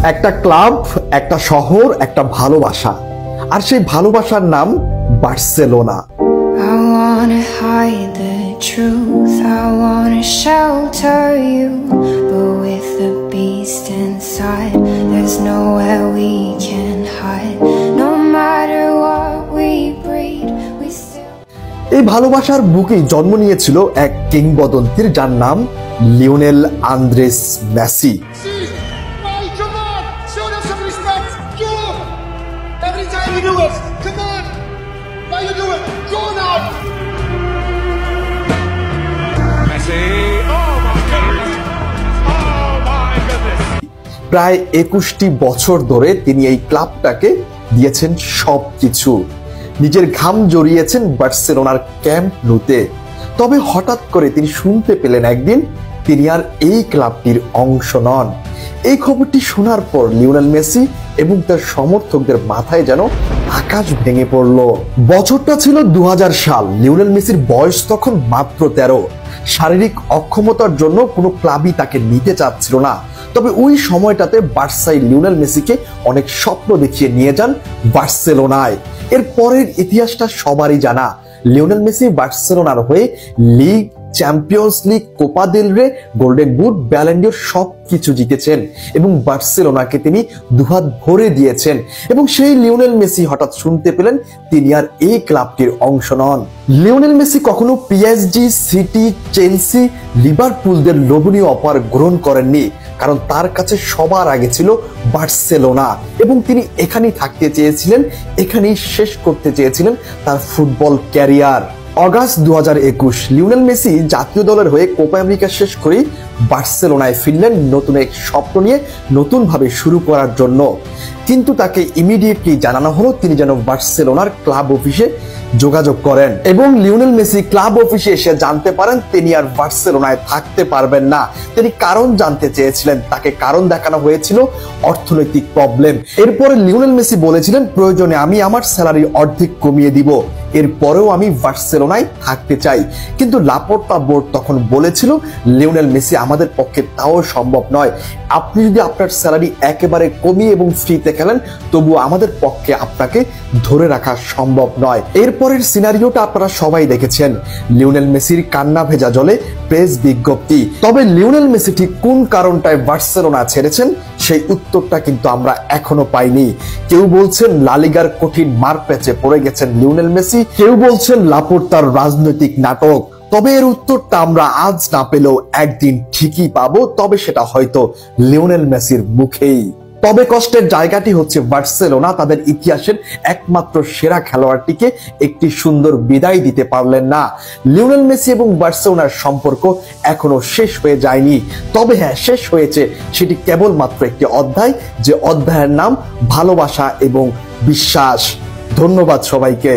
একটা ক্লাব, একটা শহর, একটা ভালোবাসা, আর সেই ভালোবাসার নাম Barcelona. I wanna hide the truth, I wanna shelter you, but with the beast inside, there's nowhere we can hide. No matter what we breed, we still. এই ভালোবাসার বুকেই জন্ম নিয়েছিল এক কিংবদন্তির, যার নাম লিওনেল আন্দ্রেস মেসি। প্রায় 21টি বছর ধরে তিনি এই ক্লাবটাকে দিয়েছেন সবকিছু, নিজের ঘাম জড়িয়েছেন বার্সেলোনার ক্যাম্প নুতে। তবে হঠাৎ করে তিনি শুনতে পেলেন একদিন তিনি আর এই ক্লাবটির অংশ নন। এই খবরটি শোনার পর লিওনেল মেসি এবং তার সমর্থকদের মাথায় যেন আকাশ ভেঙে পড়ল। বছরটা ছিল 2000 সাল। লিওনেল মেসির বয়স তখন মাত্র 13। শারীরিক অক্ষমতার জন্য কোনো ক্লাবই তাকে নিতে চাচ্ছিল না। তবে ওই সময়টাতে বার্সাই লিওনেল মেসিকে অনেক স্বপ্ন দেখিয়ে নিয়ে যান বার্সেলোনায়। এর পরের ইতিহাসটা সবারই জানা। লিওনেল মেসি বার্সেলোনার হয়ে league, champions league, Copa del রে, গোল্ডেন বুট, ব্যালন ডিওর সবকিছু জিতেছেন এবং বার্সেলোনাকে তিনি দুহাত ভরে দিয়েছেন। এবং সেই লিওনেল মেসি হঠাৎ শুনতে পেলেন তিনি আর এই ক্লাবটির অংশ নন। লিওনেল মেসি কখনো পিএসজি, সিটি, চেলসি, লিভারপুলদের লোভনীয় অফার গ্রহণ করেননি, কারণ তার কাছে সবার আগে ছিল বার্সেলোনা এবং তিনি এখানেই থাকতে চেয়েছিলেন, এখানেই শেষ করতে চেয়েছিলেন তার football career. August 2021 Lionel Messi জাতীয় দলের হয়ে কোপা আমেরিকা শেষ করেই বার্সেলোনায় ফিরলেন নতুন এক স্বপ্ন নিয়ে, নতুন ভাবে শুরু করার জন্য। কিন্তু তাকে ইমিডিয়েটলি জানানো হলো তিনি যেন বার্সেলোনার ক্লাব অফিসে যোগাযোগ করেন এবং লিওনেল মেসি ক্লাব অফিসে এসে জানতে পারেন তিনি আর বার্সেলোনায় থাকতে পারবেন না। তিনি কারণ জানতে চেয়েছিলেন, তাকে কারণ দেখানো হয়েছিল অর্থনৈতিক প্রবলেম। এরপরে লিওনেল মেসি বলেছিলেন প্রয়োজনে আমি আমার স্যালারি অর্ধেক কমিয়ে দিব, এরপরেও আমি বার্সেলোনায় থাকতে চাই। কিন্তু লাপোর্তা বোর্ড তখন বলেছিল লিওনেল মেসি আমাদের পক্ষে তাও সম্ভব নয়, আপনি যদি আপনার স্যালারি একেবারে কমিয়ে এবং ফ্রিতে খেলেন তবু আমাদের পক্ষে আপনাকে ধরে রাখা সম্ভব নয়। এরপরের সিনারিওটা আপনারা সবাই দেখেছেন, লিওনেল মেসির কান্না ভেজা জলে প্রেস বিজ্ঞপ্তি। তবে লিওনেল মেসি ঠিক কোন কারণটায় বার্সেলোনা ছেড়েছেন সেই উত্তরটা কিন্তু আমরা এখনো পাইনি। কেউ বলছেন লা লিগার কঠিন মারপ্যাচে পড়ে গেছেন লিওনেল মেসি, কেউ বলছেন লাপোর্তার রাজনৈতিক নাটক। তবে এর উত্তরটা আমরা আজ না পেলেও একদিন ঠিকই পাবো, তবে সেটা হয়তো লিওনেল মেসির মুখেই। তবে কষ্টের জায়গাটি হচ্ছে বার্সেলোনা তাদের ইতিহাসের একমাত্র সেরা খেলোয়াড়টিকে একটি সুন্দর বিদায় দিতে পারলেন না। লিওনেল মেসি এবং বার্সেলোনার সম্পর্ক এখনো শেষ হয়ে যায়নি, তবে হ্যাঁ শেষ হয়েছে সেটি কেবলমাত্র একটি অধ্যায়, যে অধ্যায়ের নাম ভালোবাসা এবং বিশ্বাস। ধন্যবাদ সবাইকে।